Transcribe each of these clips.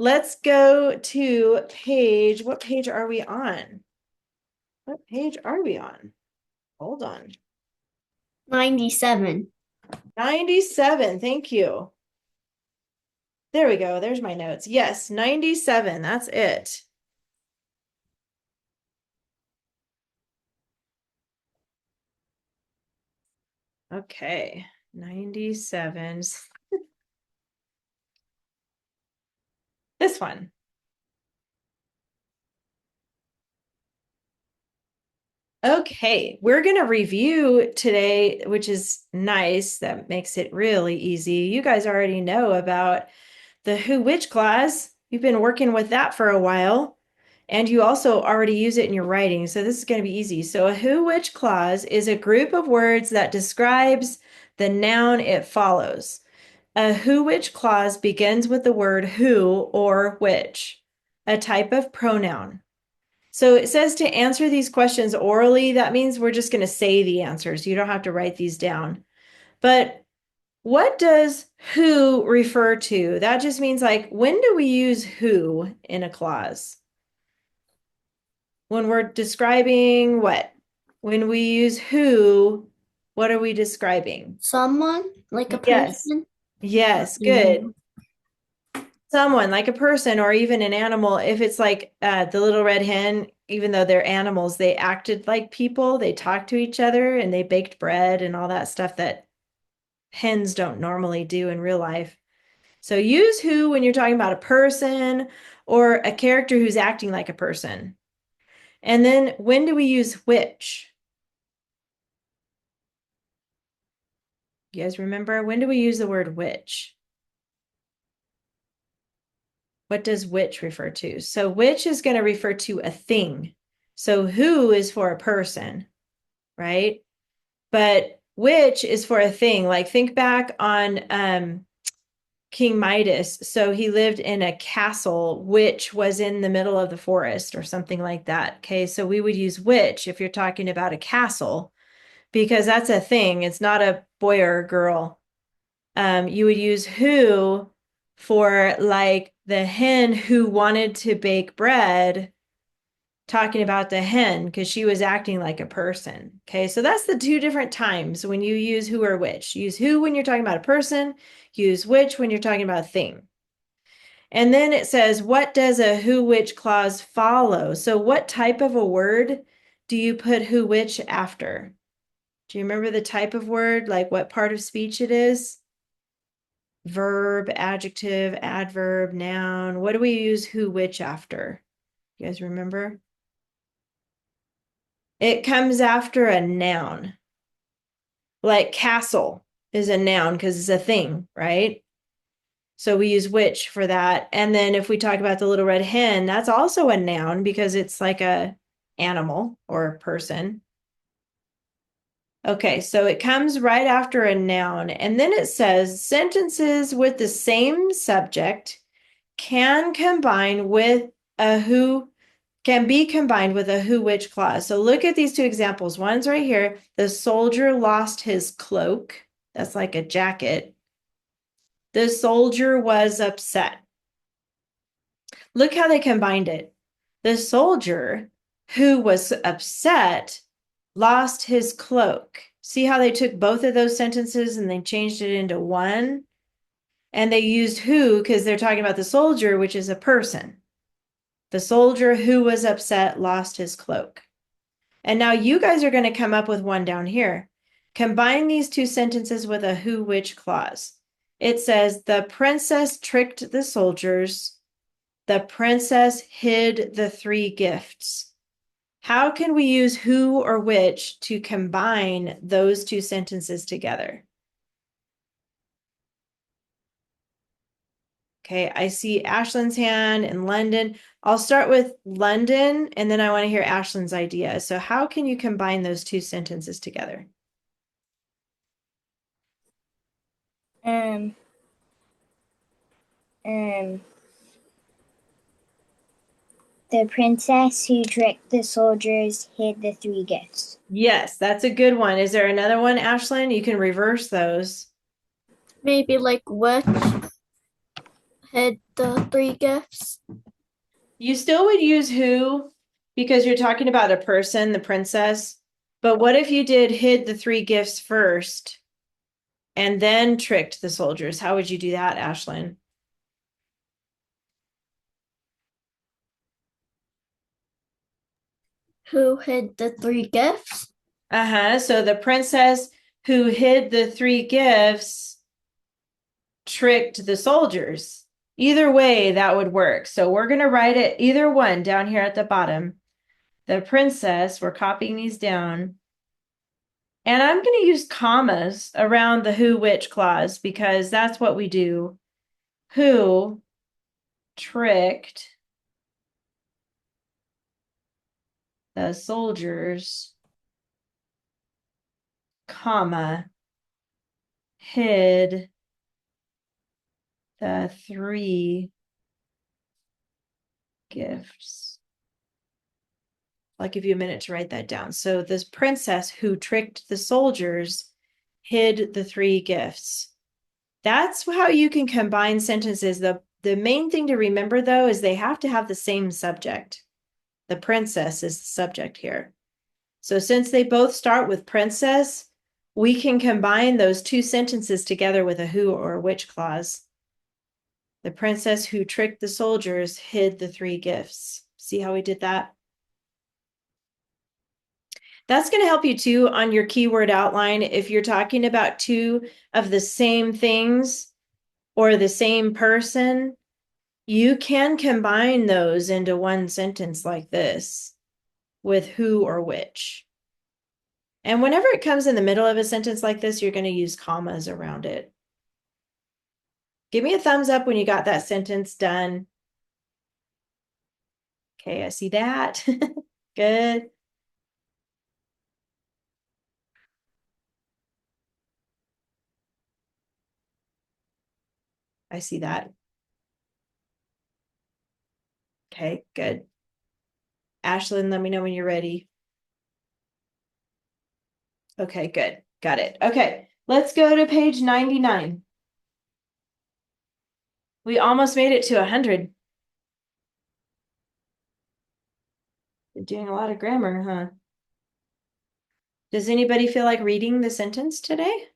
let's go to what page are we on? What page are we on? Hold on. 97. 97, thank you. There we go, there's my notes. Yes, 97, that's it. Okay, 97. This one. Okay, we're going to review today, which is nice. That makes it really easy. You guys already know about the who which clause. You've been working with that for a while, and you also already use it in your writing. So this is going to be easy. So a who which clause is a group of words that describes the noun it follows. A who which clause begins with the word who or which, a type of pronoun. So it says to answer these questions orally. That means we're just going to say the answers. You don't have to write these down. But what does who refer to? That just means like, when do we use who in a clause? When we're describing what? When we use who, what are we describing? Someone, like a Yes. person. Yes, good. Mhm. Someone like a person or even an animal. If it's like the little red hen, even though they're animals, they acted like people. They talked to each other and they baked bread and all that stuff that hens don't normally do in real life. So use who when you're talking about a person or a character who's acting like a person. And then when do we use which? You guys remember? When do we use the word which? What does which refer to? So which is going to refer to a thing. So who is for a person, right? But which is for a thing. Like think back on King Midas. So he lived in a castle which was in the middle of the forest or something like that. Okay, so we would use which if you're talking about a castle because that's a thing. It's not a boy or a girl. You would use who for like the hen who wanted to bake bread, talking about the hen because she was acting like a person. Okay, so that's the two different times when you use who or which. Use who when you're talking about a person, use which when you're talking about a thing. And then it says, what does a who which clause follow? So, what type of a word do you put who which after? Do you remember the type of word, like what part of speech it is? Verb, adjective, adverb, noun. What do we use who which after? You guys remember? It comes after a noun. Like castle is a noun because it's a thing, right? So we use which for that. And then if we talk about the little red hen, that's also a noun because it's like a animal or a person. Okay, so it comes right after a noun. And then it says sentences with the same subject can combine with a who can be combined with a who which clause. So look at these two examples. One's right here. The soldier lost his cloak. That's like a jacket. The soldier was upset. Look how they combined it. The soldier who was upset lost his cloak. See how they took both of those sentences and they changed it into one? And they used who because they're talking about the soldier, which is a person. The soldier who was upset lost his cloak. And now you guys are going to come up with one down here. Combine these two sentences with a who which clause. It says, the princess tricked the soldiers. The princess hid the three gifts. How can we use who or which to combine those two sentences together? Okay, I see Ashlyn's hand in London. I'll start with London and then I want to hear Ashlyn's idea. So how can you combine those two sentences together? Um, um, the princess who tricked the soldiers hid the three gifts. Yes, that's a good one. Is there another one, Ashlyn? You can reverse those. Maybe like which hid the three gifts. You still would use who because you're talking about a person, the princess. But what if you did hid the three gifts first and then tricked the soldiers? How would you do that, Ashlyn? Who hid the three gifts? Uh-huh. So the princess who hid the three gifts tricked the soldiers. Either way, that would work. So we're going to write it either one down here at the bottom. The princess, we're copying these down. And I'm going to use commas around the who, which clause because that's what we do. Who tricked the soldiers, comma, hid the three gifts. I'll give you a minute to write that down. So this princess who tricked the soldiers hid the three gifts. That's how you can combine sentences. The main thing to remember, though, is they have to have the same subject. The princess is the subject here. So since they both start with princess, we can combine those two sentences together with a who or which clause. The princess who tricked the soldiers hid the three gifts. See how we did that? That's going to help you too on your keyword outline. If you're talking about two of the same things or the same person, you can combine those into one sentence like this with who or which. And whenever it comes in the middle of a sentence like this, you're going to use commas around it. Give me a thumbs up when you got that sentence done. Okay, I see that. Good. I see that. Okay, good. Ashlyn, let me know when you're ready. Okay, good. Got it. Okay, let's go to page 99. We almost made it to 100. You're doing a lot of grammar, huh? Does anybody feel like reading the sentence today?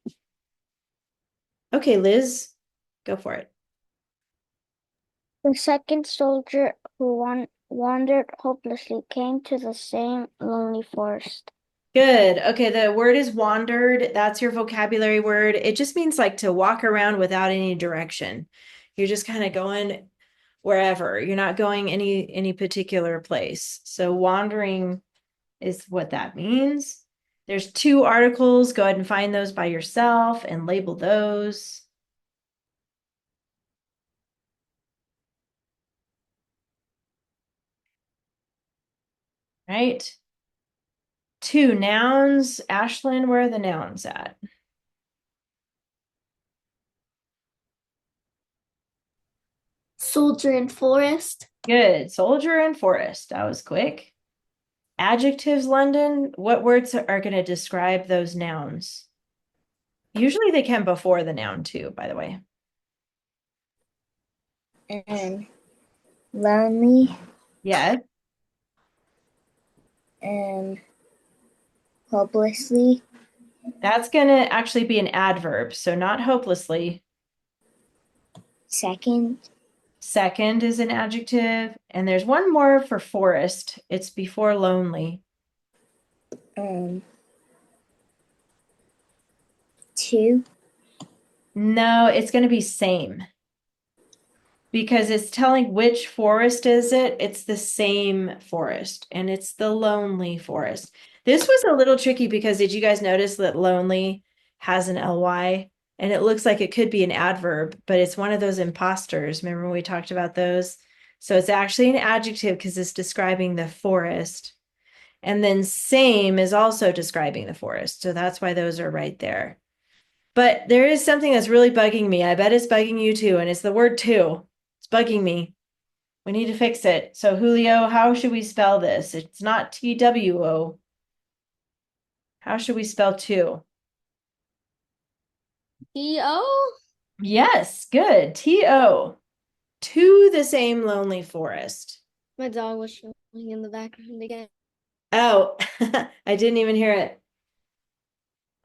Okay, Liz, go for it. The second soldier who wandered hopelessly came to the same lonely forest. Good. Okay, the word is wandered. That's your vocabulary word. It just means like to walk around without any direction. You're just kind of going wherever. You're not going any particular place. So wandering is what that means. There's two articles. Go ahead and find those by yourself and label those. Right? Two nouns. Ashlyn, where are the nouns at? Soldier and forest. Good. Soldier and forest. That was quick. Adjectives, London, what words are going to describe those nouns? Usually they come before the noun too, by the way. And lonely Yes. and hopelessly. That's going to actually be an adverb. So not hopelessly. Second, Second is an adjective. And there's one more for forest. It's before lonely. two, No, it's going to be same because it's telling which forest is it. It's the same forest and it's the lonely forest. This was a little tricky because did you guys notice that lonely has an ly and it looks like it could be an adverb, but it's one of those imposters. Remember when we talked about those? So it's actually an adjective because it's describing the forest. And then same is also describing the forest. So that's why those are right there. But there is something that's really bugging me. I bet it's bugging you too, and it's the word two. It's bugging me. We need to fix it. So Julio, how should we spell this? It's not TWO. How should we spell two? E-O? Yes, good. TO. to the same lonely forest. My dog was showing in the background again. Oh, I didn't even hear it.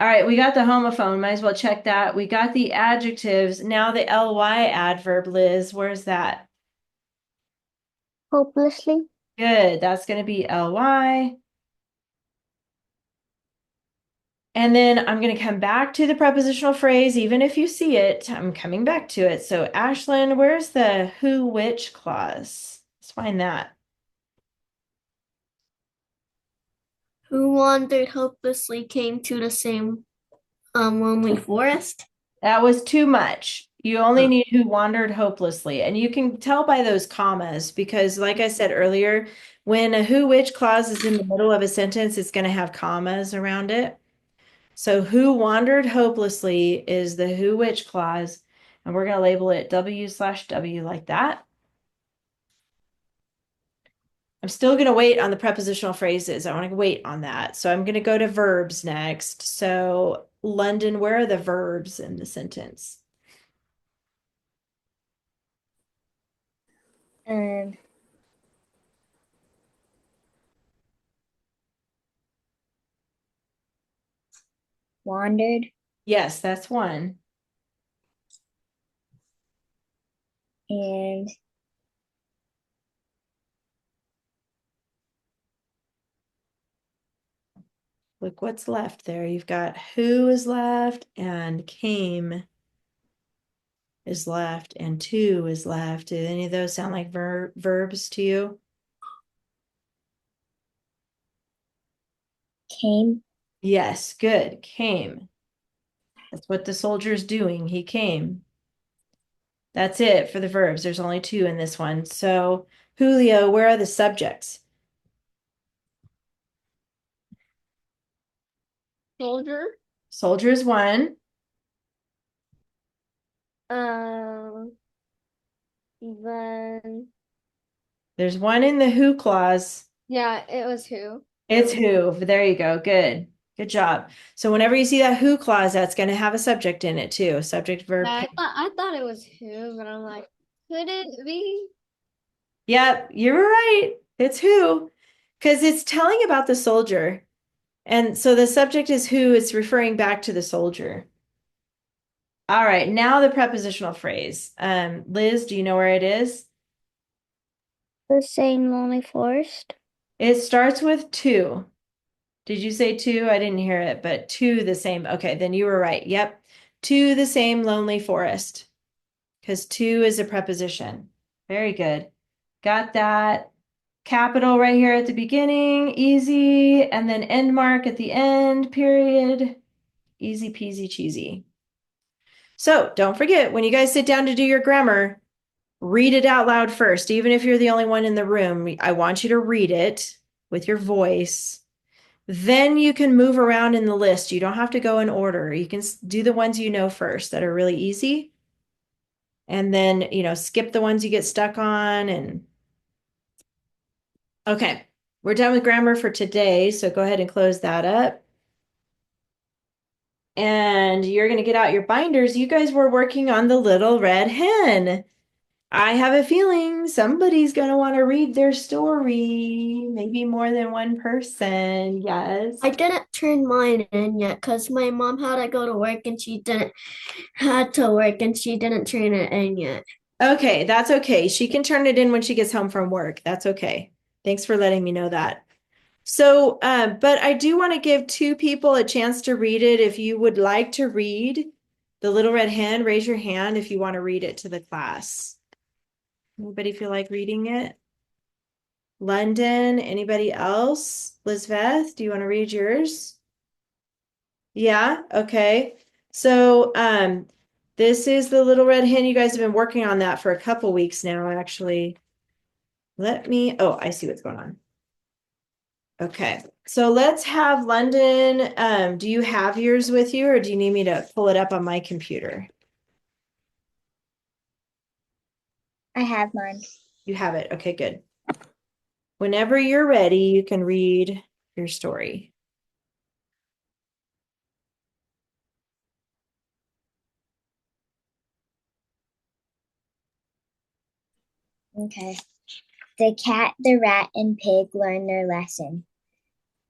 All right, we got the homophone. Might as well check that. We got the adjectives. Now the ly adverb, Liz. Where's that? Hopelessly. Good. That's going to be ly. And then I'm going to come back to the prepositional phrase. Even if you see it, I'm coming back to it. So, Ashlyn, where's the who, which clause? Let's find that. Who wandered hopelessly came to the same lonely forest. That was too much. You only Oh. need who wandered hopelessly. And you can tell by those commas because, like I said earlier, when a who which clause is in the middle of a sentence, it's going to have commas around it. So, who wandered hopelessly is the who which clause. And we're going to label it W/W like that. I'm still going to wait on the prepositional phrases. I want to wait on that. So, I'm going to go to verbs next. So, London, where are the verbs in the sentence? Wandered. Yes, that's one. And Look what's left there. You've got who is left and came is left and to is left. Do any of those sound like verbs to you? came. Yes, good. Came. That's what the soldier's doing. He came. That's it for the verbs. There's only two in this one. So, Julio, where are the subjects? Soldier. Soldier is one. Then There's one in the who clause. yeah, it was who. It's who. There you go. Good. Good job. So whenever you see that who clause, that's going to have a subject in it too. Subject, verb. Yeah, I thought it was who, but I'm like, could it be? Yep, you're right. It's who, because it's telling about the soldier. And so the subject is who, it's referring back to the soldier. All right, now the prepositional phrase. Liz, do you know where it is? The same lonely forest. It starts with to. Did you say to? I didn't hear it, but to the same. Okay, then you were right. Yep. To the same lonely forest. Because to is a preposition. Very good. Got that. Capital right here at the beginning, easy, and then end mark at the end, period. Easy peasy cheesy. So don't forget, when you guys sit down to do your grammar, read it out loud first. Even if you're the only one in the room, I want you to read it with your voice. Then you can move around in the list. You don't have to go in order. You can do the ones you know first that are really easy. And then, skip the ones you get stuck on. And okay, we're done with grammar for today. So go ahead and close that up. And you're going to get out your binders. You guys were working on the little red hen. I have a feeling somebody's going to want to read their story, maybe more than one person. Yes. I didn't turn mine in yet because my mom had to go to work and she didn't had to work and she didn't turn it in yet. Okay, that's okay. She can turn it in when she gets home from work. That's okay. Thanks for letting me know that. So, but I do want to give two people a chance to read it. If you would like to read The Little Red Hen, raise your hand if you want to read it to the class. Anybody feel like reading it? London, anybody else? Lizbeth, do you want to read yours? Yeah, okay. So, this is The Little Red Hen. You guys have been working on that for a couple weeks now, actually. Oh, I see what's going on. Okay, so let's have London. Do you have yours with you, or do you need me to pull it up on my computer? I have mine. You have it. Okay, good. Whenever you're ready, you can read your story. Okay. The cat, the rat, and pig learned their lesson.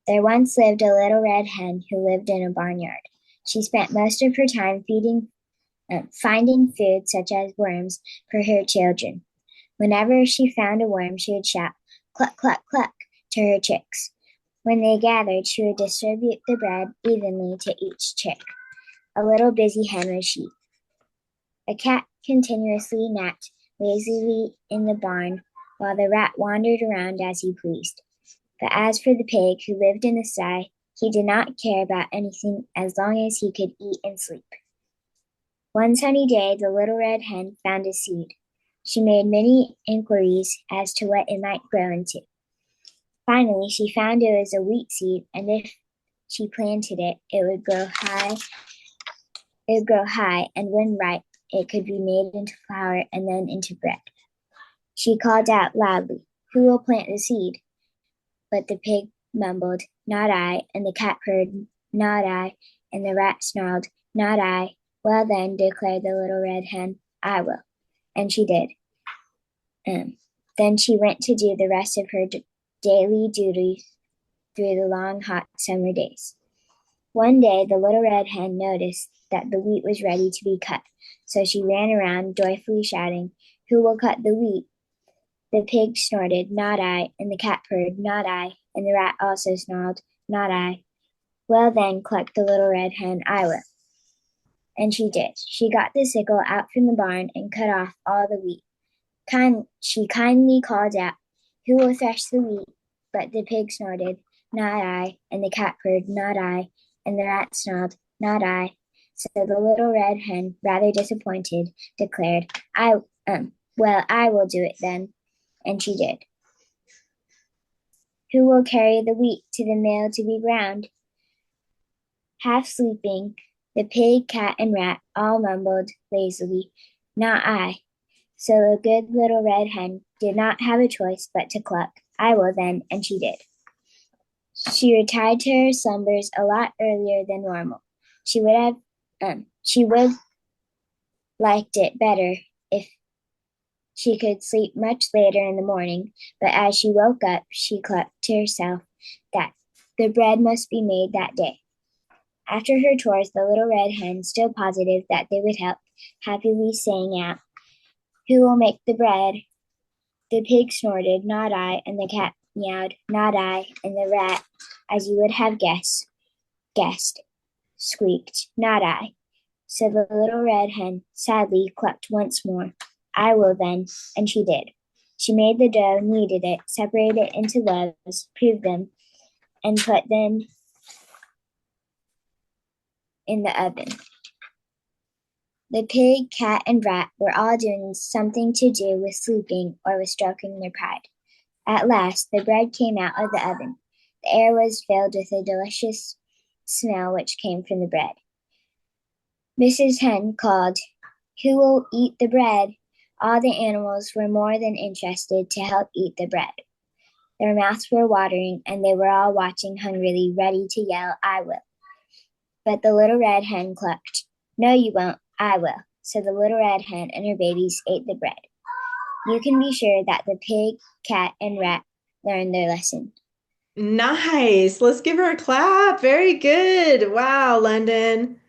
There once lived a little red hen who lived in a barnyard. She spent most of her time finding food such as worms for her children. Whenever she found a worm, she would shout, "Cluck, cluck, cluck," to her chicks. When they gathered, she would distribute the bread evenly to each chick. A little busy hen was she. A cat continuously napped lazily in the barn, while the rat wandered around as he pleased. But as for the pig who lived in the sty, he did not care about anything as long as he could eat and sleep. One sunny day, the little red hen found a seed. She made many inquiries as to what it might grow into. Finally, she found it was a wheat seed, and if she planted it, it would grow high. It would grow high, and when ripe, it could be made into flour and then into bread. She called out loudly, "Who will plant the seed?" But the pig mumbled, "Not I," and the cat purred, "Not I," and the rat snarled, "Not I." "Well then," declared the little red hen, "I will." And she did. Then she went to do the rest of her daily duties through the long, hot summer days. One day, the little red hen noticed that the wheat was ready to be cut, so she ran around joyfully shouting, "Who will cut the wheat?" The pig snorted, "Not I," and the cat purred, "Not I," and the rat also snarled, "Not I." "Well then," clucked the little red hen, "I will." And she did. She got the sickle out from the barn and cut off all the wheat. She kindly called out, "Who will thresh the wheat?" But the pig snorted, "Not I," and the cat purred, "Not I," and the rat snarled, "Not I." So the little red hen, rather disappointed, declared, "Well, I will do it then." And she did. "Who will carry the wheat to the mill to be ground?" Half sleeping, the pig, cat, and rat all mumbled lazily, "Not I." So the good little red hen did not have a choice but to cluck, "I will then," and she did. She retired to her slumbers a lot earlier than normal. She would liked it better if she could sleep much later in the morning, but as she woke up, she clucked to herself that the bread must be made that day. After her chores, the little red hen, still positive that they would help, happily sang out, "Who will make the bread?" The pig snorted, "Not I," and the cat meowed, "Not I," and the rat, as you would have guessed, squeaked, "Not I." So the little red hen sadly clucked once more, "I will then," and she did. She made the dough, kneaded it, separated it into loaves, proved them, and put them in the oven. The pig, cat, and rat were all doing something to do with sleeping or with stroking their pride. At last, the bread came out of the oven. The air was filled with a delicious smell which came from the bread. Mrs. Hen called, "Who will eat the bread?" All the animals were more than interested to help eat the bread. Their mouths were watering, and they were all watching hungrily, ready to yell, "I will." But the little red hen clucked, "No, you won't. I will." So the little red hen and her babies ate the bread. You can be sure that the pig, cat, and rat learned their lesson. Nice. Let's give her a clap. Very good. Wow, London.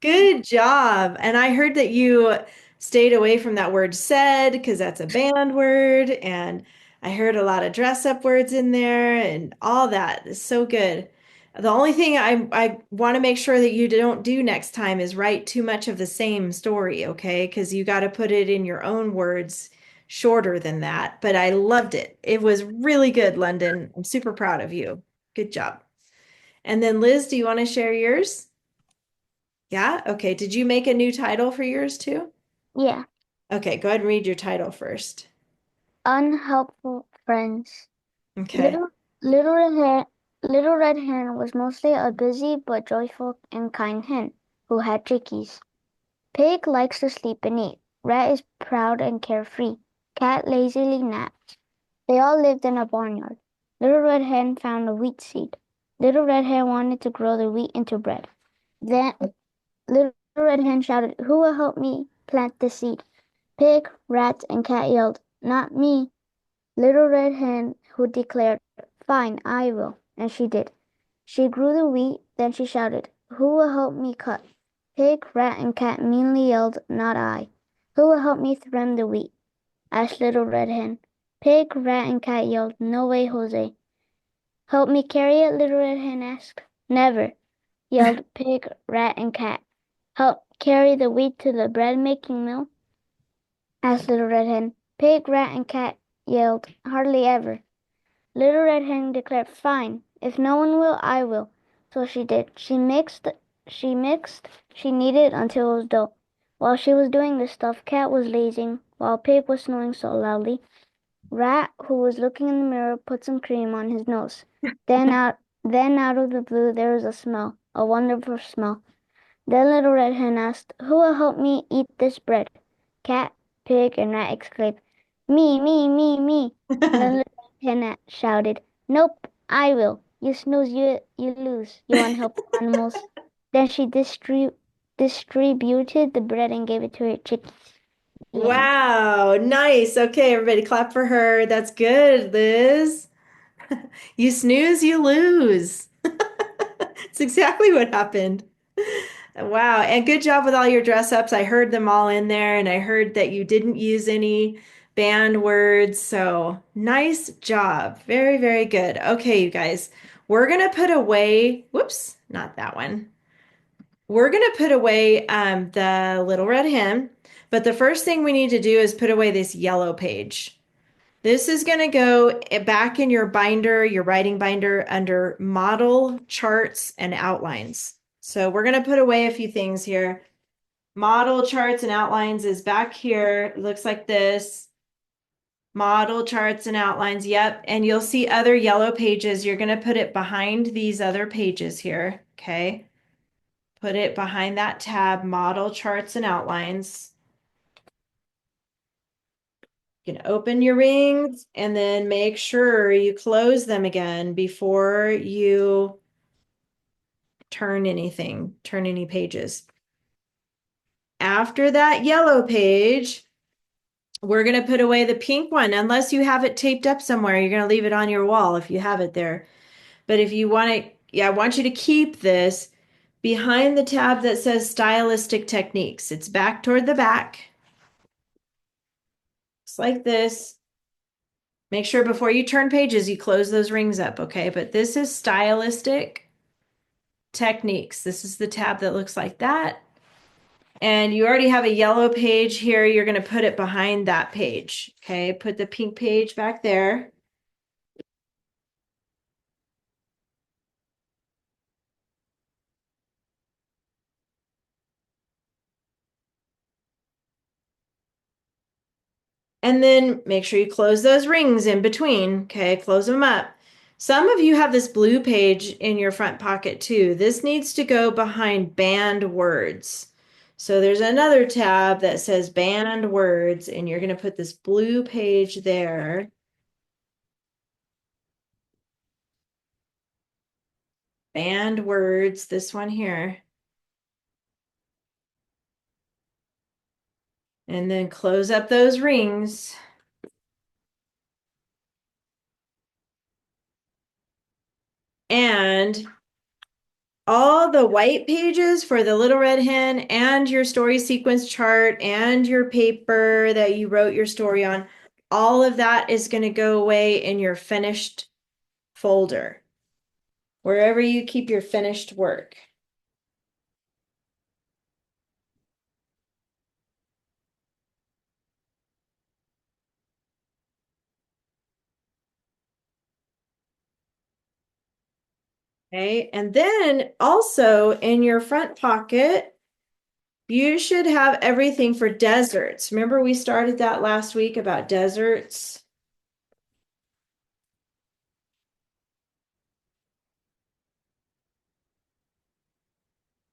Good job. And I heard that you stayed away from that word said because that's a banned word. And I heard a lot of dress up words in there and all that is so good. The only thing I want to make sure that you don't do next time is write too much of the same story, okay? Because you got to put it in your own words shorter than that. But I loved it. It was really good, London. I'm super proud of you. Good job. And then Liz, do you want to share yours? Yeah? Okay. Did you make a new title for yours too? Yeah. Okay, go ahead and read your title first. Unhelpful friends. Okay. Little red hen, little red hen was mostly a busy but joyful and kind hen who had chickies. Pig likes to sleep and eat. Rat is proud and carefree. Cat lazily naps. They all lived in a barnyard. Little red hen found a wheat seed. Little red hen wanted to grow the wheat into bread. Then little red hen shouted, "Who will help me plant the seed?" Pig, rat, and cat yelled, not me. Little Red Hen who declared, "Fine, I will," and she did. She grew the wheat, then she shouted, "Who will help me cut?" Pig, Rat, and Cat meanly yelled, "Not I." "Who will help me trim the wheat?" asked Little Red Hen. Pig, Rat, and Cat yelled, "No way, Jose." "Help me carry it?" Little Red Hen asked. "Never," yelled Pig, Rat, and Cat. "Help carry the wheat to the bread-making mill?" asked Little Red Hen. Pig, Rat, and Cat yelled, "Hardly ever." Little Red Hen declared, "Fine. If no one will, I will." So she did. She kneaded until it was dough. While she was doing this stuff, Cat was lazing, while Pig was snoring so loudly. Rat, who was looking in the mirror, put some cream on his nose. Then out of the blue there was a smell, a wonderful smell. Then Little Red Hen asked, "Who will help me eat this bread?" Cat, Pig, and Rat exclaimed, "Me, me, me, me." Then Little Red Hen shouted, "Nope, I will. You snooze, you lose, you unhelpful animals." Then she distributed the bread and gave it to her chickies. The end. Wow, nice. Okay, everybody clap for her. That's good, Liz. You snooze, you lose. It's exactly what happened. Wow, and good job with all your dress ups. I heard them all in there, and I heard that you didn't use any banned words. So nice job. Very, very good. Okay, you guys, we're gonna put away, whoops, not that one. We're gonna put away the Little Red Hen, but the first thing we need to do is put away this yellow page. This is going to go back in your binder, your writing binder, under model, charts, and outlines. So we're going to put away a few things here. Model, charts, and outlines is back here. It looks like this. Model, charts, and outlines. Yep. And you'll see other yellow pages. You're going to put it behind these other pages here. Okay. Put it behind that tab, model, charts, and outlines. You can open your rings and then make sure you close them again before you turn any pages. After that yellow page, we're going to put away the pink one, unless you have it taped up somewhere. You're going to leave it on your wall if you have it there. But if you want to, yeah, I want you to keep this behind the tab that says stylistic techniques. It's back toward the back. Just like this. Make sure before you turn pages, you close those rings up, okay? But this is stylistic techniques. This is the tab that looks like that. And you already have a yellow page here. You're going to put it behind that page, okay? Put the pink page back there. And then make sure you close those rings in between, okay? Close them up. Some of you have this blue page in your front pocket too. This needs to go behind banned words. So there's another tab that says banned words, and you're going to put this blue page there. Banned words, this one here. And then close up those rings. And all the white pages for the Little Red Hen and your story sequence chart and your paper that you wrote your story on, all of that is going to go away in your finished folder, wherever you keep your finished work. Okay, and then also in your front pocket, you should have everything for deserts. Remember we started that last week about deserts?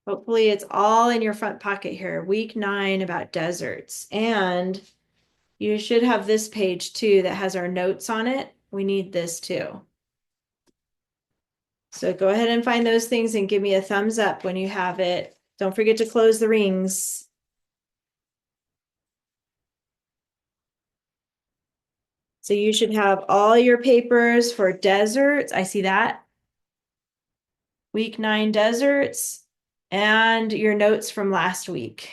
Hopefully it's all in your front pocket here. Week 9 about deserts. And you should have this page too that has our notes on it. We need this too. So go ahead and find those things and give me a thumbs up when you have it. Don't forget to close the rings. So you should have all your papers for deserts. I see that. Week 9 deserts and your notes from last week.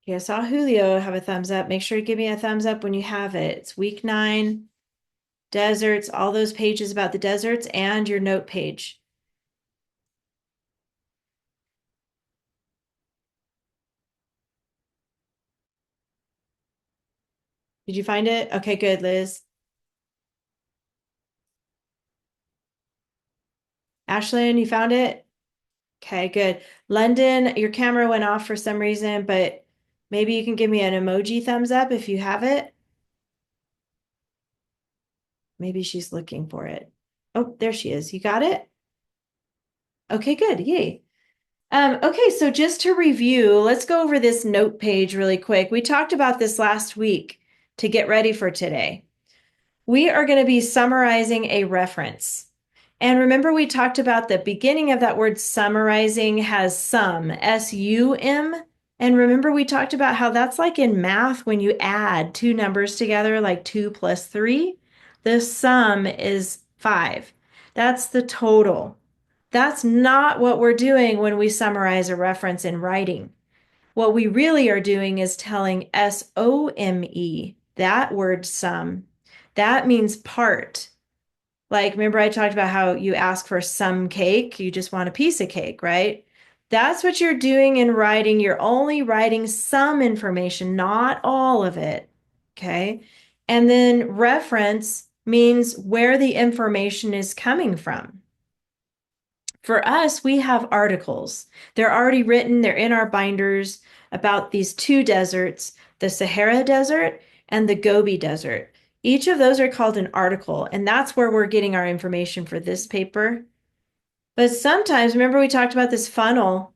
Okay, I saw Julio have a thumbs up. Make sure to give me a thumbs up when you have it. It's week 9, deserts, all those pages about the deserts and your note page. Did you find it? Okay, good, Liz. Ashlyn, you found it? Okay, good. London, your camera went off for some reason, but maybe you can give me an emoji thumbs up if you have it. Maybe she's looking for it. Oh, there she is. You got it? Okay, good. Yay. Okay, so just to review, let's go over this note page really quick. We talked about this last week to get ready for today. We are going to be summarizing a reference. And remember, we talked about the beginning of that word summarizing has sum, S-U-M. And remember, we talked about how that's like in math when you add two numbers together, like 2 plus 3. The sum is 5. That's the total. That's not what we're doing when we summarize a reference in writing. What we really are doing is telling S-O-M-E, that word sum. That means part. Like, remember I talked about how you ask for some cake, you just want a piece of cake, right? That's what you're doing in writing. You're only writing some information, not all of it, okay? And then reference means where the information is coming from. For us, we have articles. They're already written, they're in our binders about these two deserts, the Sahara Desert and the Gobi Desert. Each of those are called an article, and that's where we're getting our information for this paper. But sometimes, remember we talked about this funnel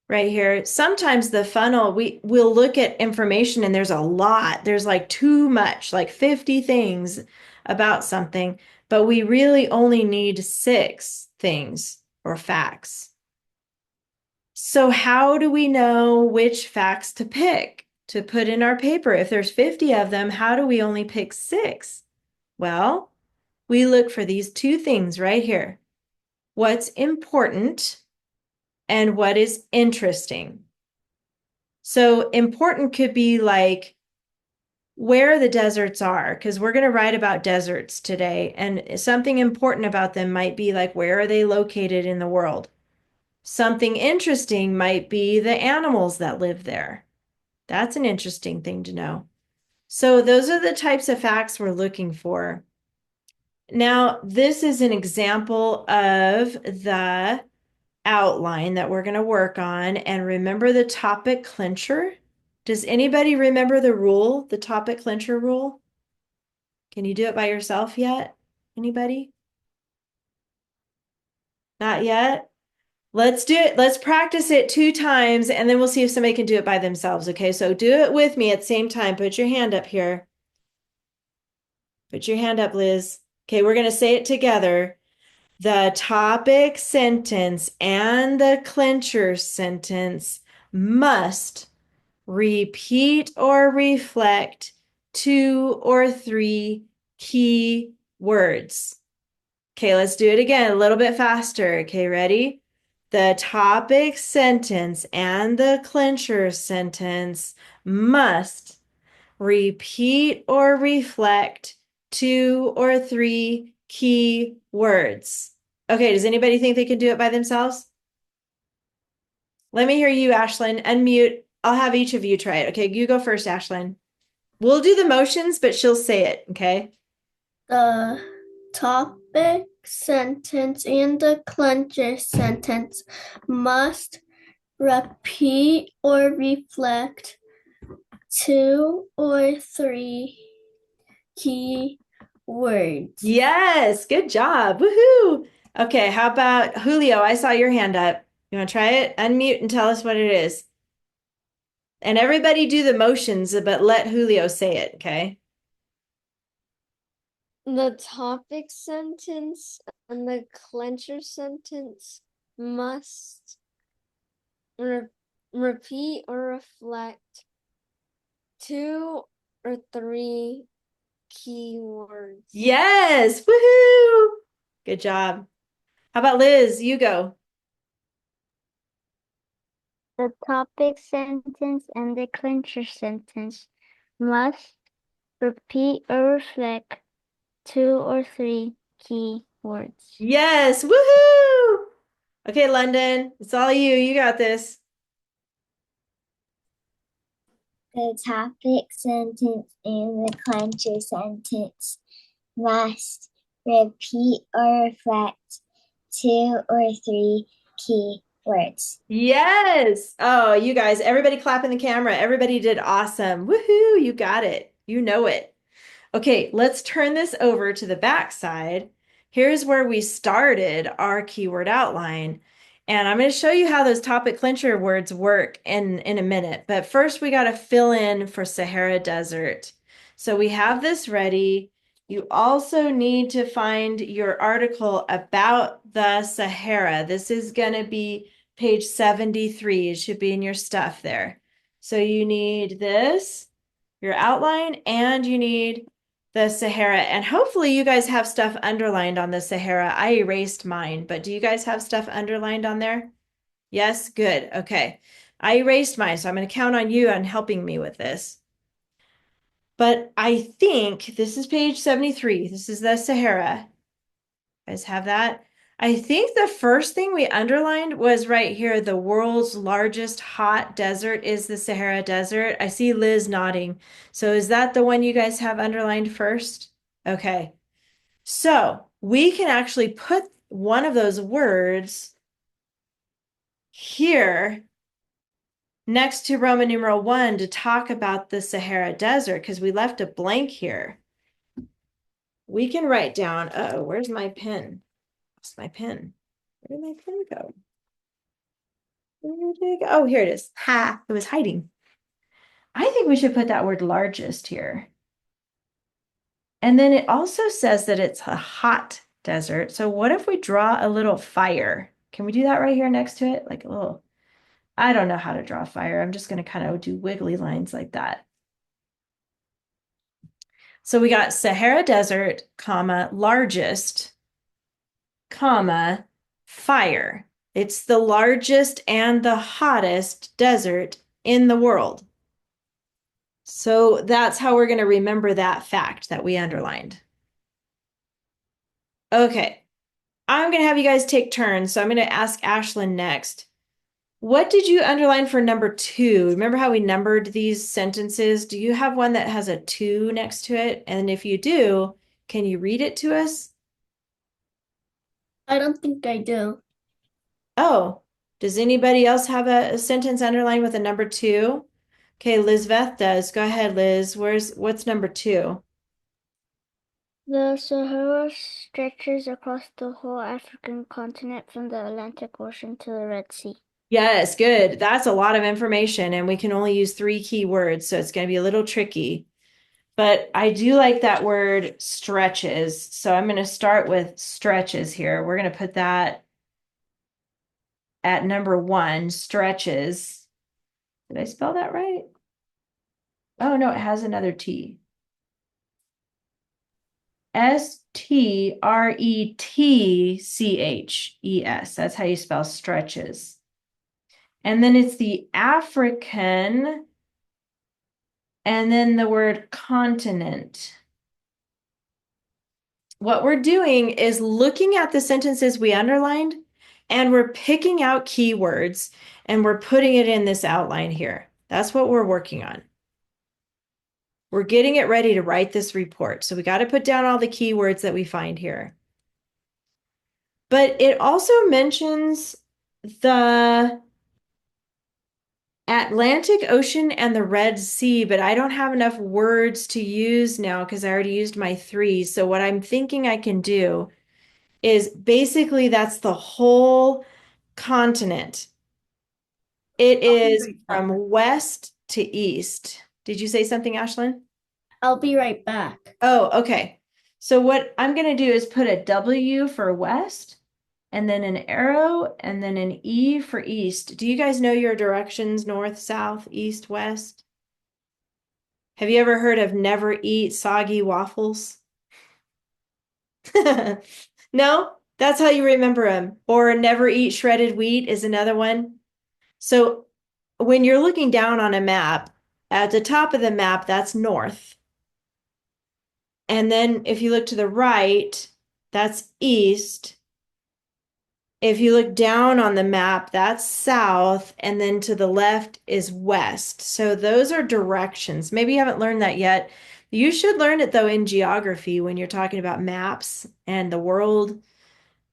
right here. Sometimes the funnel, we'll look at information and there's a lot. There's like too much, like 50 things about something, but we really only need 6 things or facts. So how do we know which facts to pick to put in our paper? If there's 50 of them, how do we only pick 6? Well, we look for these 2 things right here. What's important and what is interesting. So important could be like where the deserts are, because we're going to write about deserts today. And something important about them might be like, where are they located in the world? Something interesting might be the animals that live there. That's an interesting thing to know. So those are the types of facts we're looking for. Now, this is an example of the outline that we're going to work on. And remember the topic clincher? Does anybody remember the rule, the topic clincher rule? Can you do it by yourself yet? Anybody? Not yet? Let's do it. Let's practice it 2 times and then we'll see if somebody can do it by themselves. Okay, so do it with me at the same time. Put your hand up here. Put your hand up, Liz. Okay, we're going to say it together. The topic sentence and the clincher sentence must repeat or reflect 2 or 3 key words. Okay, let's do it again a little bit faster. Okay, ready? The topic sentence and the clincher sentence must repeat or reflect 2 or 3 key words. Okay, does anybody think they can do it by themselves? Let me hear you, Ashlyn. Unmute. I'll have each of you try it. Okay, you go first, Ashlyn. We'll do the motions, but she'll say it, okay? The topic sentence and the clincher sentence must repeat or reflect 2 or 3 key words. Yes, good job. Woohoo. Okay, how about Julio? I saw your hand up. You want to try it? Unmute and tell us what it is. And everybody do the motions, but let Julio say it, okay? The topic sentence and the clincher sentence must repeat or reflect two or three keywords. Yes. Woohoo. Good job. How about Liz? You go. The topic sentence and the clincher sentence must repeat or reflect two or three key words. Yes. Woohoo. Okay, London, it's all you. You got this. The topic sentence and the clincher sentence must repeat or reflect two or three key words. Yes. Oh, you guys, everybody clap in the camera. Everybody did awesome. Woohoo. You got it. You know it. Okay, let's turn this over to the back side. Here's where we started our keyword outline. And I'm going to show you how those topic clincher words work in a minute. But first, we got to fill in for Sahara Desert. So we have this ready. You also need to find your article about the Sahara. This is going to be page 73. It should be in your stuff there. So you need this, your outline, and you need the Sahara. And hopefully you guys have stuff underlined on the Sahara. I erased mine, but do you guys have stuff underlined on there? Yes, good. Okay. I erased mine, so I'm going to count on you on helping me with this. But I think this is page 73. This is the Sahara. You guys have that? I think the first thing we underlined was right here. The world's largest hot desert is the Sahara Desert. I see Liz nodding. So is that the one you guys have underlined first? Okay. So we can actually put one of those words here next to Roman numeral 1 to talk about the Sahara Desert because we left a blank here. We can write down, uh-oh, where's my pen? Lost my pen. Where did my pen go? Where did it go? Oh, here it is. Ha, it was hiding. I think we should put that word largest here. And then it also says that it's a hot desert. So what if we draw a little fire? Can we do that right here next to it? Like a little, I don't know how to draw fire. I'm just going to kind of do wiggly lines like that. So we got Sahara Desert, comma, largest, comma, fire. It's the largest and the hottest desert in the world. So that's how we're going to remember that fact that we underlined. Okay, I'm going to have you guys take turns. So I'm going to ask Ashlyn next. What did you underline for number 2? Remember how we numbered these sentences? Do you have one that has a 2 next to it? And if you do, can you read it to us? I don't think I do. Oh, does anybody else have a sentence underlined with a number 2? Okay, Lizbeth does. Go ahead, Liz. What's number 2? The Sahara stretches across the whole African continent from the Atlantic Ocean to the Red Sea. Yes, good. That's a lot of information, and we can only use 3 key words, so it's going to be a little tricky. But I do like that word stretches. So I'm going to start with stretches here. We're going to put that at number 1, stretches. Did I spell that right? Oh, no, it has another T. Stretches. That's how you spell stretches. And then it's the African, and then the word continent. What we're doing is looking at the sentences we underlined, and we're picking out keywords, and we're putting it in this outline here. That's what we're working on. We're getting it ready to write this report. So we got to put down all the keywords that we find here. But it also mentions the Atlantic Ocean and the Red Sea, but I don't have enough words to use now because I already used my 3. So what I'm thinking I can do is basically that's the whole continent. It is from west to east. Did you say something, Ashlyn? I'll be right back. Oh, okay. So what I'm going to do is put a W for west, and then an arrow, and then an E for east. Do you guys know your directions, north, south, east, west? Have you ever heard of never eat soggy waffles? No, that's how you remember them. Or never eat shredded wheat is another one. So when you're looking down on a map, at the top of the map, that's north. And then if you look to the right, that's east. If you look down on the map, that's south, and then to the left is west. So those are directions. Maybe you haven't learned that yet. You should learn it though in geography when you're talking about maps and the world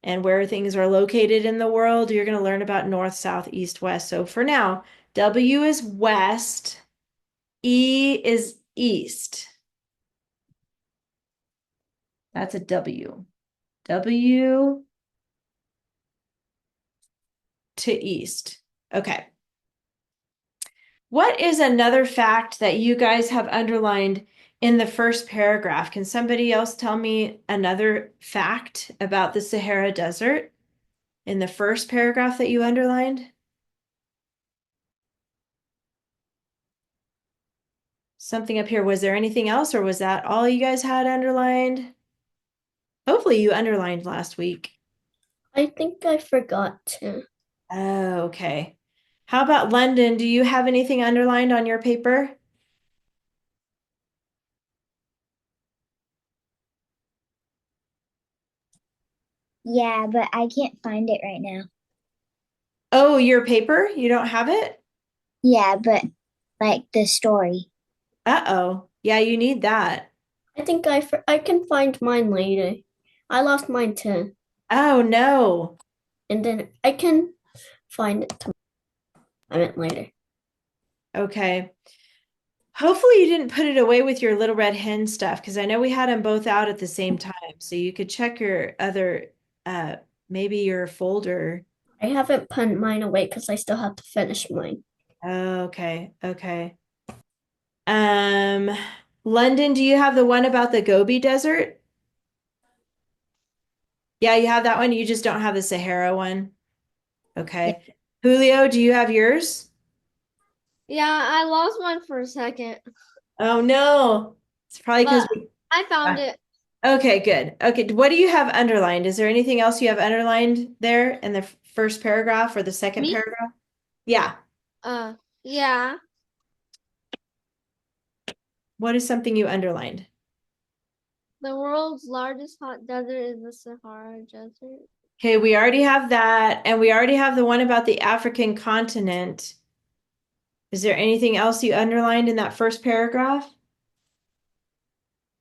and where things are located in the world. You're going to learn about north, south, east, west. So for now, W is west, E is east. That's a W. W to east. Okay. What is another fact that you guys have underlined in the first paragraph? Can somebody else tell me another fact about the Sahara Desert in the first paragraph that you underlined? Something up here. Was there anything else, or was that all you guys had underlined? Hopefully you underlined last week. I think I forgot to. Oh, okay. How about London? Do you have anything underlined on your paper? Yeah, but I can't find it right now. Oh, your paper? You don't have it? Yeah, but like the story. Uh-oh. Yeah, you need that. I think I can find mine later. I lost mine too, Oh, no. and then I can find it. I meant later. Okay. Hopefully you didn't put it away with your little red hen stuff because I know we had them both out at the same time. So you could check your other, uh, maybe your folder. I haven't put mine away because I still have to finish mine. Okay, okay. Um, London, do you have the one about the Gobi Desert? Yeah, you have that one. You just don't have the Sahara one. Yeah. Okay. Julio, do you have yours? Yeah, I lost mine for a second, Oh no. It's probably because but we. I found it. Okay, good. Okay, what do you have underlined? Is there anything else you have underlined there in the first paragraph or the second Me? paragraph? Yeah. Uh, yeah. What is something you underlined? The world's largest hot desert is the Sahara Desert. Okay, we already have that, and we already have the one about the African continent. Is there anything else you underlined in that first paragraph?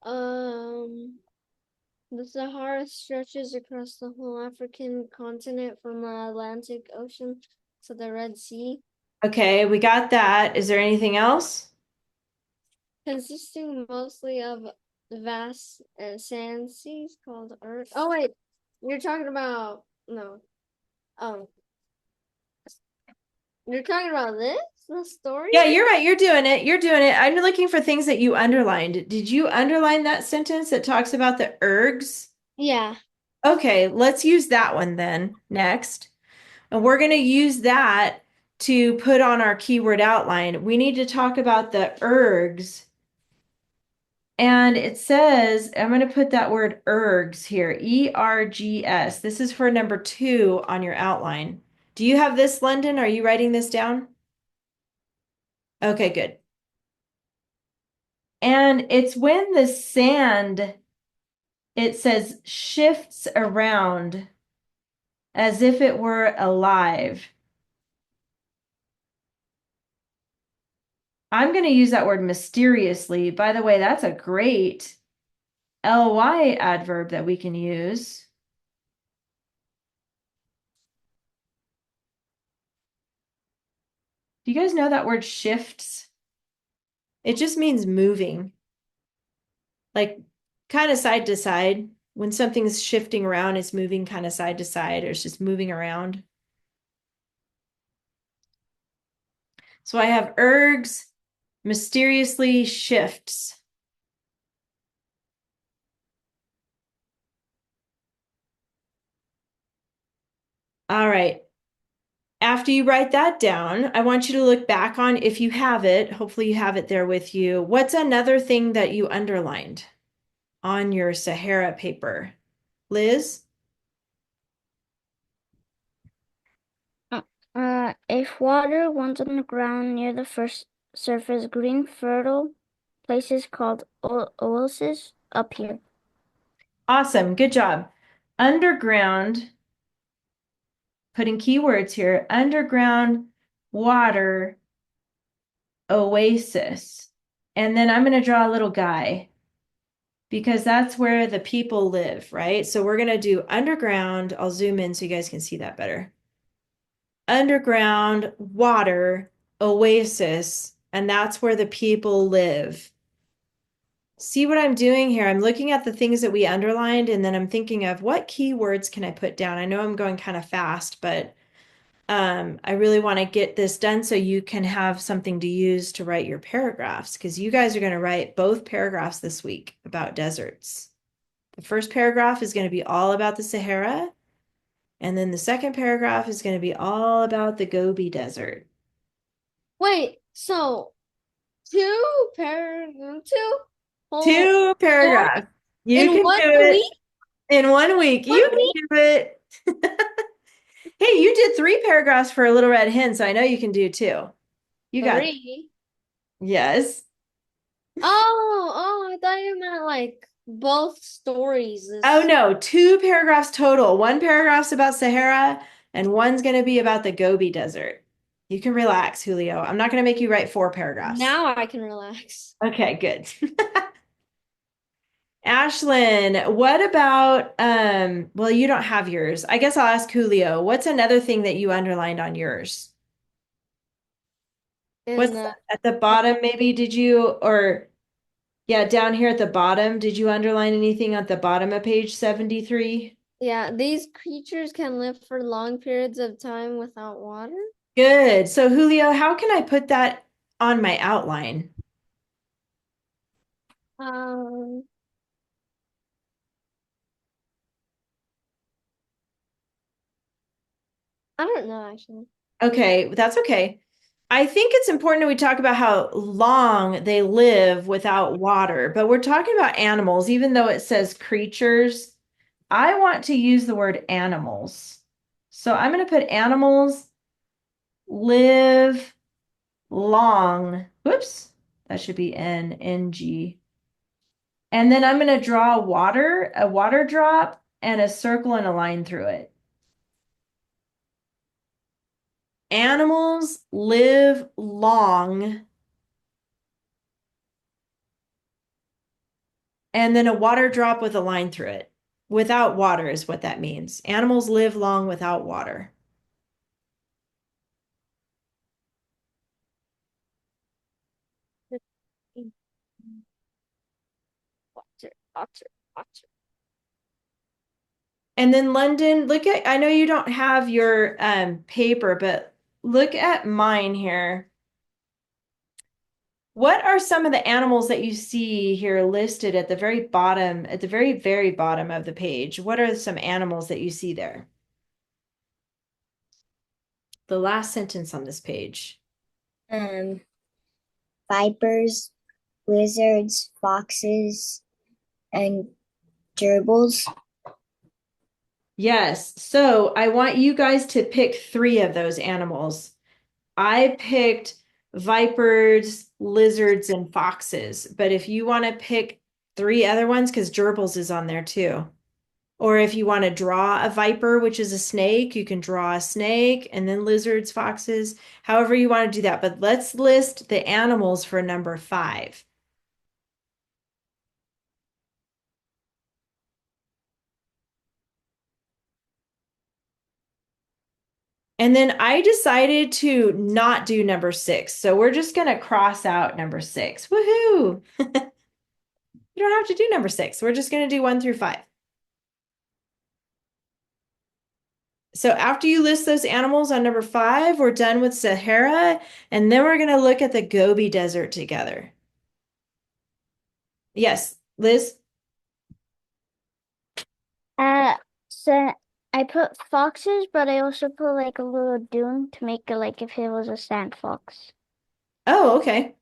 Um, the Sahara stretches across the whole African continent from the Atlantic Ocean to the Red Sea, Okay, we got that. Is there anything else? consisting mostly of vast sand seas called Earth. Oh wait, you're talking about no. Um, you're talking about this? The story? Yeah, you're right. You're doing it. You're doing it. I'm looking for things that you underlined. Did you underline that sentence that talks about the ergs? Yeah. Okay, let's use that one then next. And we're going to use that to put on our keyword outline. We need to talk about the ergs. And it says, I'm going to put that word ergs here, E-R-G-S. This is for number 2 on your outline. Do you have this, London? Are you writing this down? Okay, good. And it's when the sand, it says, shifts around as if it were alive. I'm going to use that word mysteriously. By the way, that's a great ly adverb that we can use. Do you guys know that word shifts? It just means moving, like kind of side to side. When something's shifting around, it's moving kind of side to side, or it's just moving around. So I have ergs, mysteriously shifts. All right. After you write that down, I want you to look back on, if you have it, hopefully you have it there with you. What's another thing that you underlined on your Sahara paper? Liz? If water once on the ground near the first surface, green fertile places called oases appear. Awesome. Good job. Underground, putting keywords here, underground water oasis. And then I'm going to draw a little guy because that's where the people live, right? So we're going to do underground. I'll zoom in so you guys can see that better. Underground water oasis, and that's where the people live. See what I'm doing here? I'm looking at the things that we underlined, and then I'm thinking of what keywords can I put down? I know I'm going kind of fast, but I really want to get this done so you can have something to use to write your paragraphs, because you guys are going to write both paragraphs this week about deserts. The first paragraph is going to be all about the Sahara, and then the second paragraph is going to be all about the Gobi Desert. Wait, so two whole Two stories paragraphs. You in can do one it week? in 1 week. One You week? can do it. Hey, you did 3 paragraphs for a Little Red Hen, so I know you can do 2. You got it. Three. Yes. Oh, I thought you meant like both stories. Oh no, 2 paragraphs total. 1 paragraph's about Sahara, and one's going to be about the Gobi Desert. You can relax, Julio. I'm not going to make you write 4 paragraphs. Now I can relax. Okay, good. Ashlyn, what about well, you don't have yours. I guess I'll ask Julio. What's another thing that you underlined on yours? In What's the at the bottom maybe did you or yeah, down here at the bottom, did you underline anything at the bottom of page 73? Yeah, these creatures can live for long periods of time without water. Good. So Julio, how can I put that on my outline? Um, I don't know actually. Okay, that's okay. I think it's important that we talk about how long they live without water, but we're talking about animals, even though it says creatures. I want to use the word animals. So I'm going to put animals live long. Whoops, that should be N-N-G. And then I'm going to draw water, a water drop, and a circle and a line through it. Animals live long. And then a water drop with a line through it. Without water is what that means. Animals live long without water. Water, water, water. And then London, look at, I know you don't have your paper, but look at mine here. What are some of the animals that you see here listed at the very bottom, at the very, very bottom of the page? What are some animals that you see there? The last sentence on this page. Um, vipers, lizards, foxes, and gerbils. Yes. So I want you guys to pick 3 of those animals. I picked vipers, lizards, and foxes. But if you want to pick 3 other ones, because gerbils is on there too. Or if you want to draw a viper, which is a snake, you can draw a snake and then lizards, foxes, however you want to do that. But let's list the animals for number 5. And then I decided to not do number 6. So we're just going to cross out number 6. Woohoo! You don't have to do number 6. We're just going to do 1 through 5. So after you list those animals on number 5, we're done with Sahara, and then we're going to look at the Gobi Desert together. Yes, Liz? Uh, Sa I put foxes, but I also put like a little dune to make it like if it was a sand fox. Oh, okay.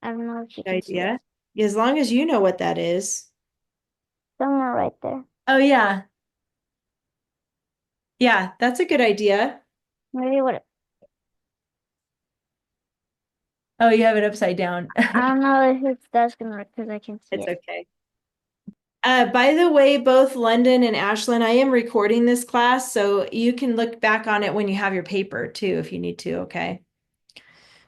I don't know if you Good can see it. idea. As long as you know what that is. Somewhere right there. Oh, yeah. Yeah, that's a good idea. Maybe what Oh, you have it upside down. I don't know if that's gonna work because I can see It's it. okay. By the way, both London and Ashlyn, I am recording this class, so you can look back on it when you have your paper too, if you need to, okay?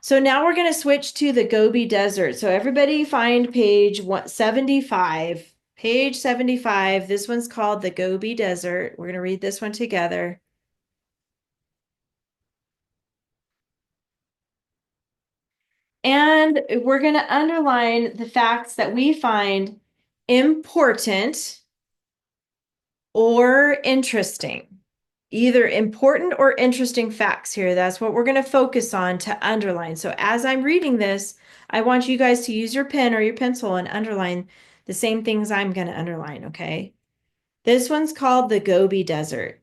So now we're going to switch to the Gobi Desert. So everybody find page 75. Page 75. This one's called the Gobi Desert. We're going to read this one together. And we're going to underline the facts that we find important or interesting. Either important or interesting facts here. That's what we're going to focus on to underline. So as I'm reading this, I want you guys to use your pen or your pencil and underline the same things I'm going to underline, okay? This one's called the Gobi Desert.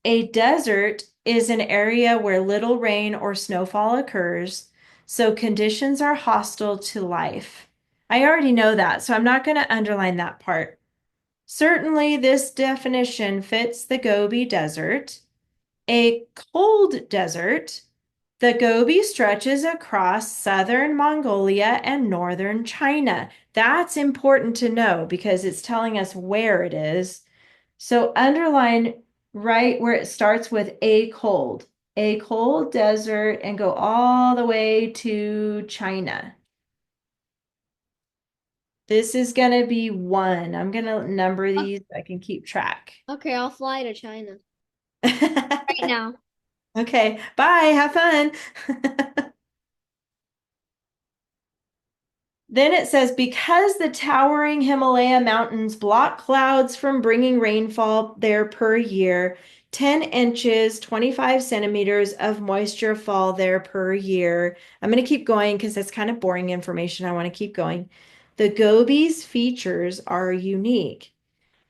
A desert is an area where little rain or snowfall occurs, so conditions are hostile to life. I already know that, so I'm not going to underline that part. Certainly, this definition fits the Gobi Desert. A cold desert, the Gobi stretches across southern Mongolia and northern China. That's important to know because it's telling us where it is. So underline right where it starts with a cold desert, and go all the way to China. This is going to be 1. I'm going to number these so I can keep track. Okay, I'll fly to China right now. Okay, bye. Have fun. Then it says, because the towering Himalaya mountains block clouds from bringing rainfall there per year, 10 inches, 25 centimeters of moisture fall there per year. I'm going to keep going because that's kind of boring information. I want to keep going. The Gobi's features are unique.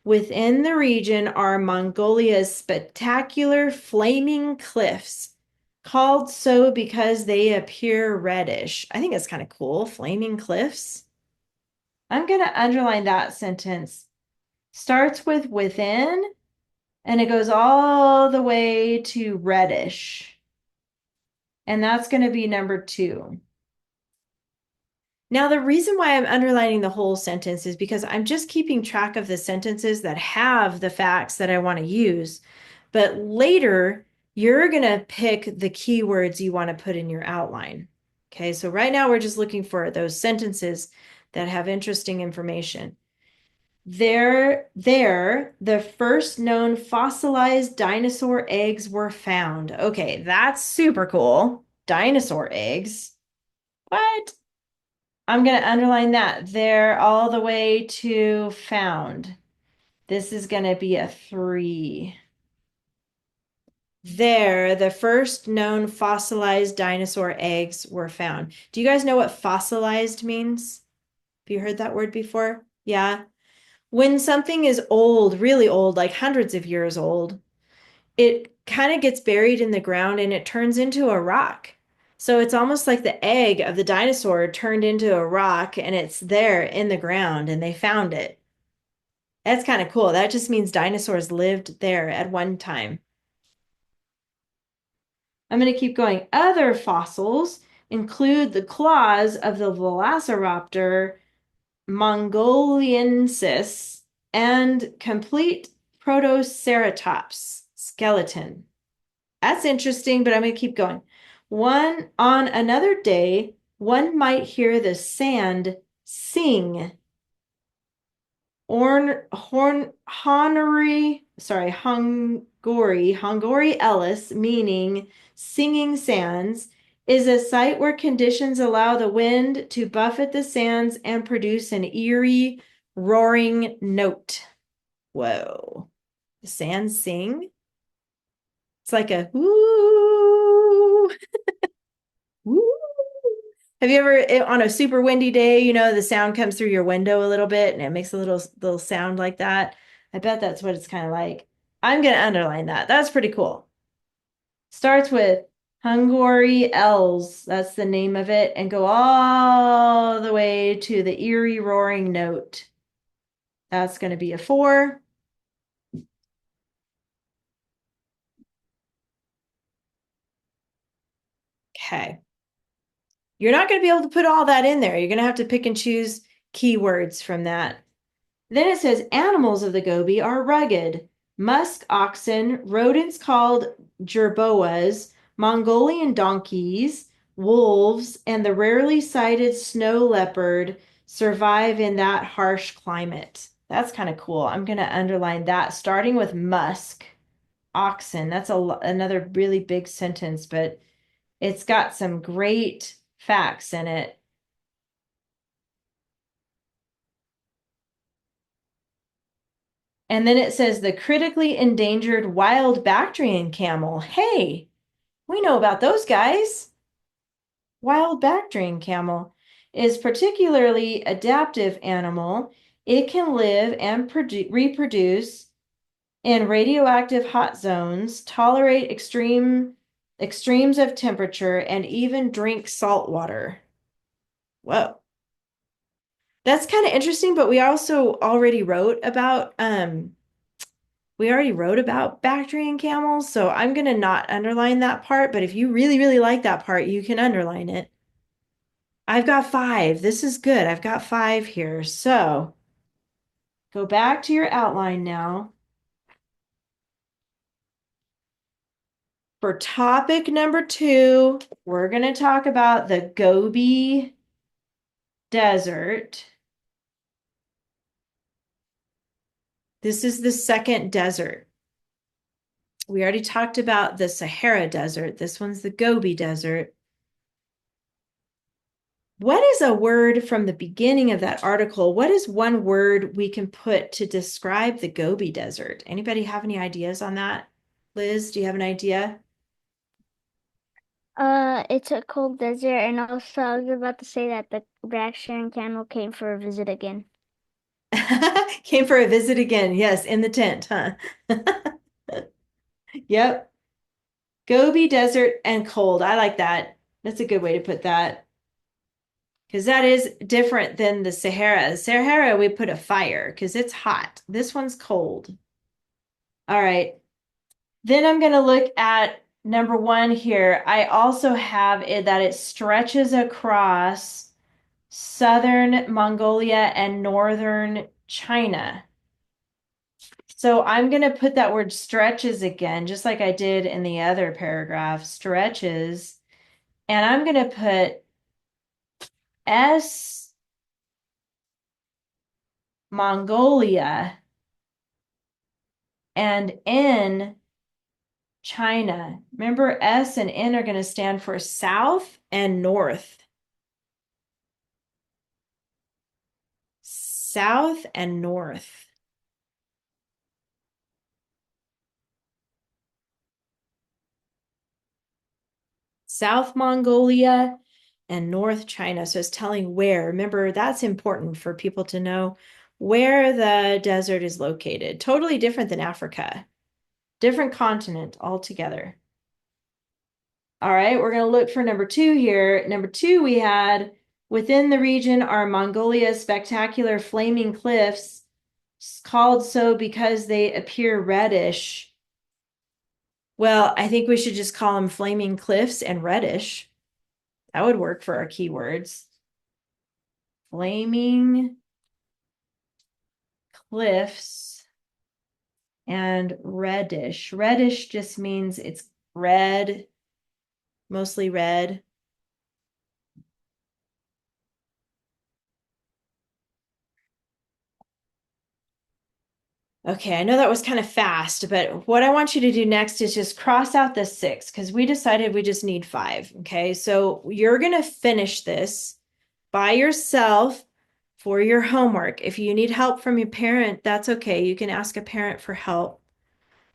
Within the region are Mongolia's spectacular flaming cliffs, called so because they appear reddish. I think it's kind of cool, flaming cliffs. I'm going to underline that sentence. Starts with within, and it goes all the way to reddish. And that's going to be number 2. Now, the reason why I'm underlining the whole sentence is because I'm just keeping track of the sentences that have the facts that I want to use. But later, you're going to pick the keywords you want to put in your outline. Okay, so right now we're just looking for those sentences that have interesting information. The first known fossilized dinosaur eggs were found. Okay, that's super cool. Dinosaur eggs. What? I'm going to underline that. They're all the way to found. This is going to be a 3. The first known fossilized dinosaur eggs were found. Do you guys know what fossilized means? Have you heard that word before? Yeah. When something is old, really old, like hundreds of years old, it kind of gets buried in the ground and it turns into a rock. So it's almost like the egg of the dinosaur turned into a rock and it's there in the ground and they found it. That's kind of cool. That just means dinosaurs lived there at one time. I'm going to keep going. Other fossils include the claws of the Velociraptor mongoliensis and complete Protoceratops skeleton. That's interesting, but I'm going to keep going. On another day, one might hear the sand sing. Hungary Ellis, meaning singing sands, is a site where conditions allow the wind to buffet the sands and produce an eerie, roaring note. Whoa. The sands sing? It's like a whoo. Woo. Have you ever, on a super windy day, the sound comes through your window a little bit and it makes a little sound like that? I bet that's what it's kind of like. I'm going to underline that. That's pretty cool. Starts with Hungary L's. That's the name of it. And go all the way to the eerie roaring note. That's going to be a 4. Okay. You're not going to be able to put all that in there. You're going to have to pick and choose keywords from that. Then it says animals of the Gobi are rugged. Musk oxen, rodents called jerboas, Mongolian donkeys, wolves, and the rarely sighted snow leopard survive in that harsh climate. That's kind of cool. I'm going to underline that, starting with musk oxen. That's another really big sentence, but it's got some great facts in it. And then it says the critically endangered wild Bactrian camel. Hey, we know about those guys. Wild Bactrian camel is particularly adaptive animal. It can live and reproduce in radioactive hot zones, tolerate extremes of temperature, and even drink salt water. Whoa. That's kind of interesting, but we already wrote about Bactrian camels, so I'm going to not underline that part, but if you really, really like that part, you can underline it. I've got 5. This is good. I've got 5 here. So go back to your outline now. For topic number 2, we're going to talk about the Gobi Desert. This is the second desert. We already talked about the Sahara Desert. This one's the Gobi Desert. What is a word from the beginning of that article? What is one word we can put to describe the Gobi Desert? Anybody have any ideas on that? Liz, do you have an idea? It's a cold desert, and also I was about to say that the Bactrian camel came for a visit again. Came for a visit again. Yes, in the tent, huh? Yep. Gobi Desert and cold. I like that. That's a good way to put that. Because that is different than the Sahara. The Sahara, we put a fire because it's hot. This one's cold. All right. Then I'm going to look at number 1 here. I also have it that it stretches across southern Mongolia and northern China. So I'm going to put that word stretches again, just like I did in the other paragraph, stretches. And I'm going to put S Mongolia and N China. Remember, S and N are going to stand for south and north. South and north. South Mongolia and North China. So it's telling where. Remember, that's important for people to know where the desert is located. Totally different than Africa. Different continent altogether. All right, we're going to look for number 2 here. Number 2, we had within the region are Mongolia's spectacular flaming cliffs, called so because they appear reddish. Well, I think we should just call them flaming cliffs and reddish. That would work for our keywords. Flaming cliffs and reddish. Reddish just means it's red, mostly red. Okay, I know that was kind of fast, but what I want you to do next is just cross out the 6 because we decided we just need 5. Okay, so you're going to finish this by yourself for your homework. If you need help from your parent, that's okay. You can ask a parent for help.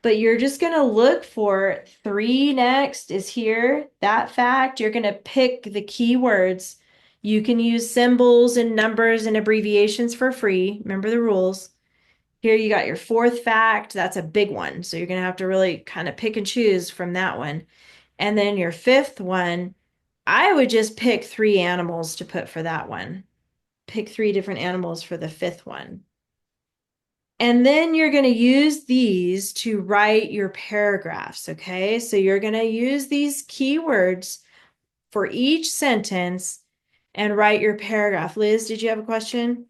But you're just going to look for 3 next is here, that fact. You're going to pick the keywords. You can use symbols and numbers and abbreviations for free. Remember the rules. Here you got your fourth fact. That's a big one. So you're going to have to really kind of pick and choose from that one. And then your fifth one, I would just pick 3 animals to put for that one. Pick 3 different animals for the fifth one. And then you're going to use these to write your paragraphs, okay? So you're going to use these keywords for each sentence and write your paragraph. Liz, did you have a question?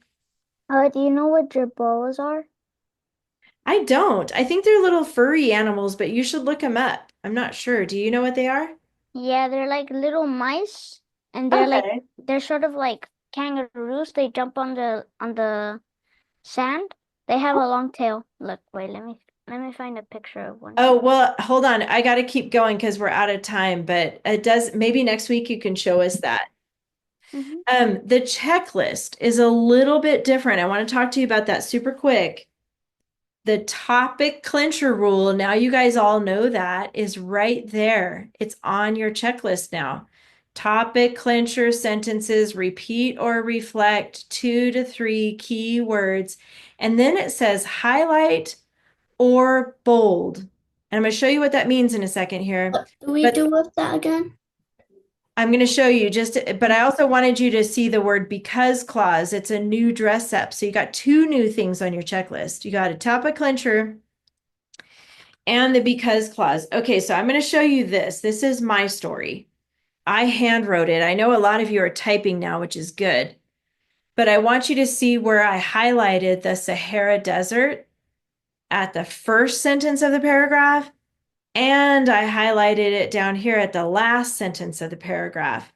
Do you know what jerboas are? I don't. I think they're little furry animals, but you should look them up. I'm not sure. Do you know what they are? Yeah, they're like little mice, and Okay. they're sort of like kangaroos. They jump on the sand. They have a long tail. Look, wait, let me find a picture of one. Oh, well, hold on. I got to keep going because we're out of time, but it does, maybe next week you can show us that. Mm-hmm. The checklist is a little bit different. I want to talk to you about that super quick. The topic clincher rule, now you guys all know that, is right there. It's on your checklist now. Topic clincher sentences, repeat or reflect 2 to 3 key words. And then it says highlight or bold. And I'm going to show you what that means in a second here. What do we But do with that again? I'm going to show you but I also wanted you to see the word because clause. It's a new dress up. So you got 2 new things on your checklist. You got a topic clincher and the because clause. Okay, so I'm going to show you this. This is my story. I hand wrote it. I know a lot of you are typing now, which is good, but I want you to see where I highlighted the Sahara Desert at the first sentence of the paragraph, and I highlighted it down here at the last sentence of the paragraph.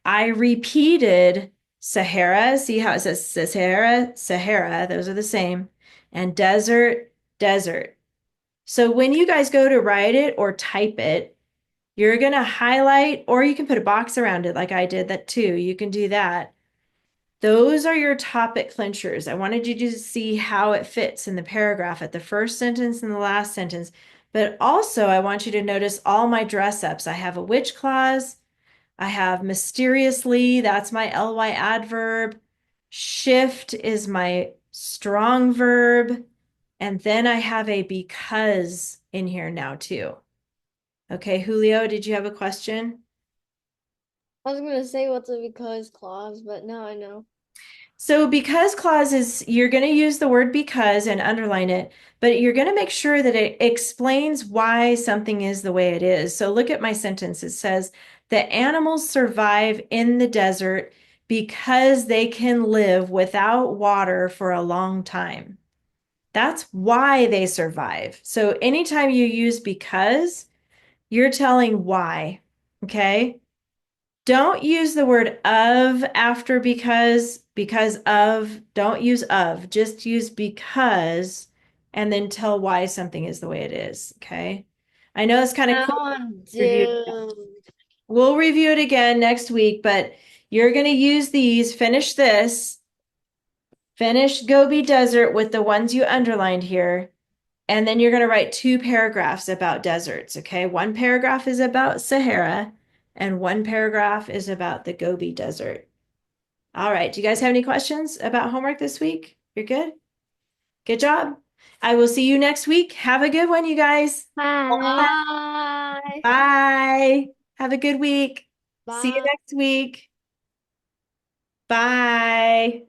I repeated Sahara. See how it says Sahara, Sahara, those are the same, and desert, desert. So when you guys go to write it or type it, you're going to highlight, or you can put a box around it like I did that too. You can do that. Those are your topic clinchers. I wanted you to see how it fits in the paragraph at the first sentence and the last sentence. But also, I want you to notice all my dress ups. I have a which clause. I have mysteriously, that's my ly adverb. Shift is my strong verb. And then I have a because in here now too. Okay, Julio, did you have a question? I was gonna say what's a because clause, but now I know. So because clause is, you're going to use the word because and underline it, but you're going to make sure that it explains why something is the way it is. So look at my sentence. It says, the animals survive in the desert because they can live without water for a long time. That's why they survive. So anytime you use because, you're telling why. Okay. Don't use the word of after because of. Don't use of. Just use because and then tell why something is the way it is. Okay. I know it's kind of Now cool. I'm Review. doomed. We'll review it again next week, but you're going to use these, finish this, finish Gobi Desert with the ones you underlined here. And then you're going to write 2 paragraphs about deserts, okay? One paragraph is about Sahara, and one paragraph is about the Gobi Desert. All right. Do you guys have any questions about homework this week? You're good? Good job. I will see you next week. Have a good one, you guys. Bye. Bye. Bye. Have a good week. See you Bye. next week. Bye.